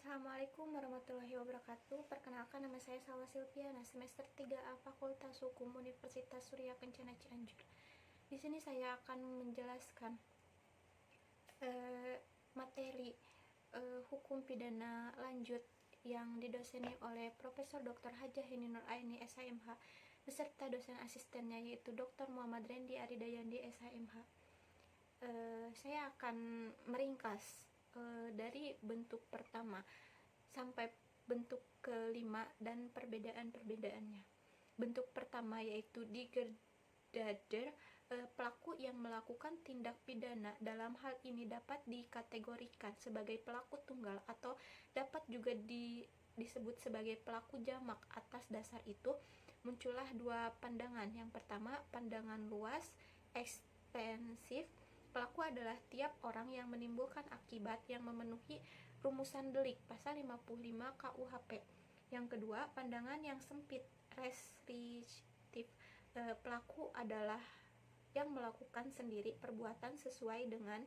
Assalamualaikum warahmatullahi wabarakatuh. Perkenalkan, nama saya Salwa Silviana, semester 3A Fakultas Hukum Universitas Surya Kencana Cianjur. Di sini saya akan menjelaskan materi hukum pidana lanjut yang didoseni oleh Profesor Dr. Hajah Heni Nur Aini SHMH beserta dosen asistennya yaitu Dr. Muhammad Rendi Aridayandi SHMH. Saya akan meringkas dari bentuk pertama sampai bentuk kelima dan perbedaan-perbedaannya. Bentuk pertama yaitu degradader, pelaku yang melakukan tindak pidana dalam hal ini dapat dikategorikan sebagai pelaku tunggal atau dapat juga disebut sebagai pelaku jamak. Atas dasar itu muncullah dua pandangan. Yang pertama, pandangan luas ekstensif. Pelaku adalah tiap orang yang menimbulkan akibat yang memenuhi rumusan delik pasal 55 KUHP. Yang kedua, pandangan yang sempit restriktif. Pelaku adalah yang melakukan sendiri perbuatan sesuai dengan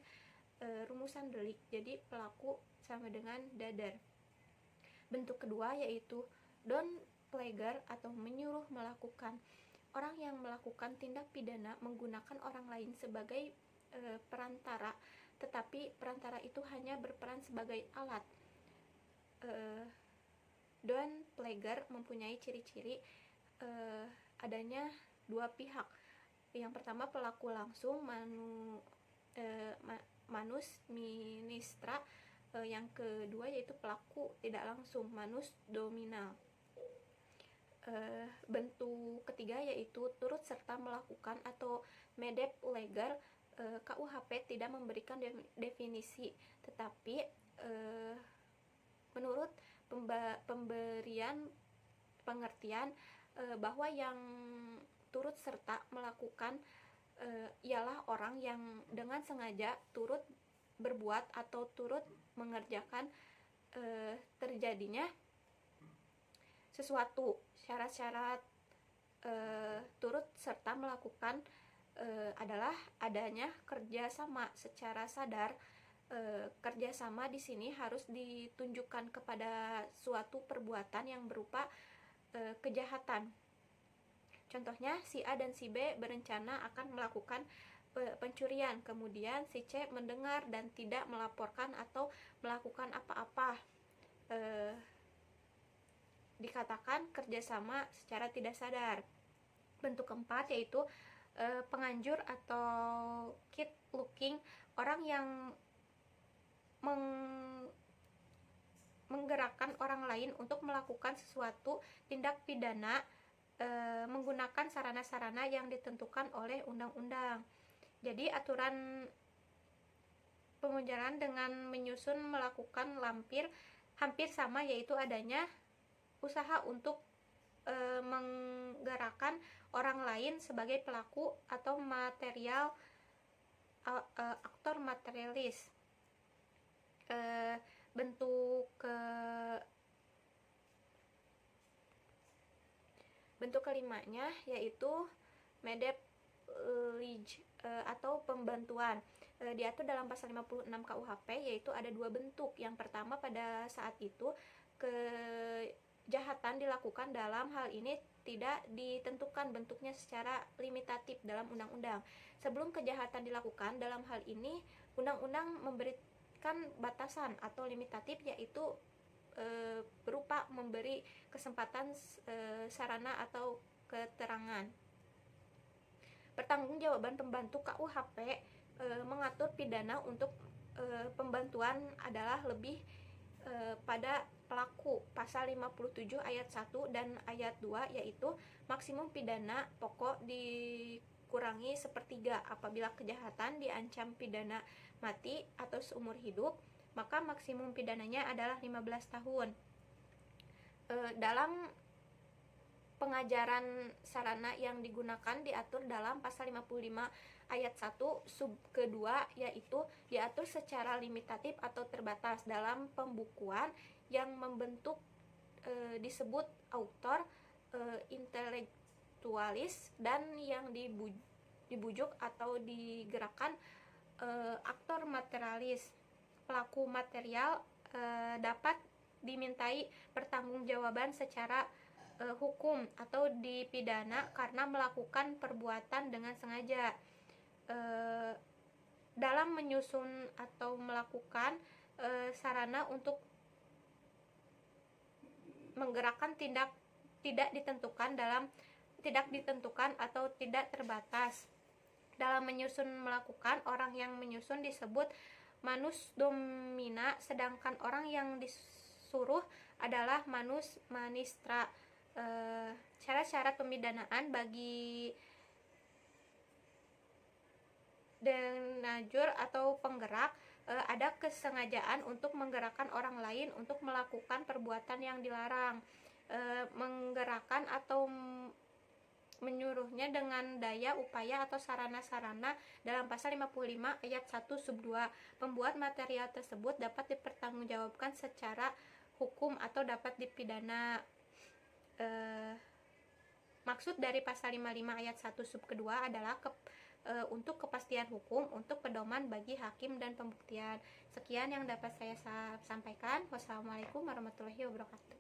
rumusan delik. Jadi pelaku sama dengan dader. Bentuk kedua yaitu downplagger atau menyuruh melakukan. Orang yang melakukan tindak pidana menggunakan orang lain sebagai perantara, tetapi perantara itu hanya berperan sebagai alat. Downplagger mempunyai ciri-ciri adanya dua pihak. Yang pertama, pelaku langsung manus ministra. Yang kedua yaitu pelaku tidak langsung manus dominal. Bentuk ketiga yaitu turut serta melakukan atau medepleger. KUHP tidak memberikan definisi, tetapi menurut pemberian pengertian bahwa yang turut serta melakukan ialah orang yang dengan sengaja turut berbuat atau turut mengerjakan terjadinya sesuatu. Syarat-syarat turut serta melakukan adalah adanya kerjasama secara sadar. Kerjasama di sini harus ditunjukkan kepada suatu perbuatan yang berupa kejahatan. Contohnya, si A dan si B berencana akan melakukan pencurian, kemudian si C mendengar dan tidak melaporkan atau melakukan apa-apa. Dikatakan kerjasama secara tidak sadar. Bentuk keempat yaitu penganjur atau kid looking, orang yang menggerakkan orang lain untuk melakukan sesuatu tindak pidana menggunakan sarana-sarana yang ditentukan oleh undang-undang. Jadi aturan pemujaran dengan menyusun melakukan hampir sama, yaitu adanya usaha untuk menggerakkan orang lain sebagai pelaku atau aktor materialis. Bentuk kelimanya yaitu medeplige atau pembantuan. Diatur dalam pasal 56 KUHP, yaitu ada dua bentuk. Yang pertama, pada saat itu kejahatan dilakukan, dalam hal ini tidak ditentukan bentuknya secara limitatif dalam undang-undang. Sebelum kejahatan dilakukan, dalam hal ini undang-undang memberikan batasan atau limitatif, yaitu berupa memberi kesempatan sarana atau keterangan. Pertanggungjawaban pembantu KUHP mengatur pidana untuk pembantuan adalah lebih pada pelaku. Pasal 57 ayat 1 dan ayat 2 yaitu maksimum pidana pokok dikurangi sepertiga. Apabila kejahatan diancam pidana mati atau seumur hidup, maka maksimum pidananya adalah 15 tahun. Dalam pengajaran sarana yang digunakan diatur dalam pasal 55 ayat 1 sub kedua, yaitu diatur secara limitatif atau terbatas. Dalam pembukuan yang membentuk disebut autor intelektualis, dan yang dibujuk atau digerakkan aktor materialis. Pelaku material dapat dimintai pertanggungjawaban secara hukum atau dipidana karena melakukan perbuatan dengan sengaja. Dalam menyusun atau melakukan sarana untuk menggerakkan tidak ditentukan atau tidak terbatas. Dalam menyusun melakukan, orang yang menyusun disebut manus domina, sedangkan orang yang disuruh adalah manus manistra. Syarat-syarat pemidanaan bagi denajur atau penggerak, ada kesengajaan untuk menggerakkan orang lain untuk melakukan perbuatan yang dilarang, menggerakkan atau menyuruhnya dengan daya, upaya, atau sarana-sarana dalam pasal 55 ayat 1 sub 2. Pembuat material tersebut dapat dipertanggungjawabkan secara hukum atau dapat dipidana. Maksud dari pasal 55 ayat 1 sub kedua adalah untuk kepastian hukum, untuk pedoman bagi hakim dan pembuktian. Sekian yang dapat saya sampaikan. Wassalamualaikum warahmatullahi wabarakatuh.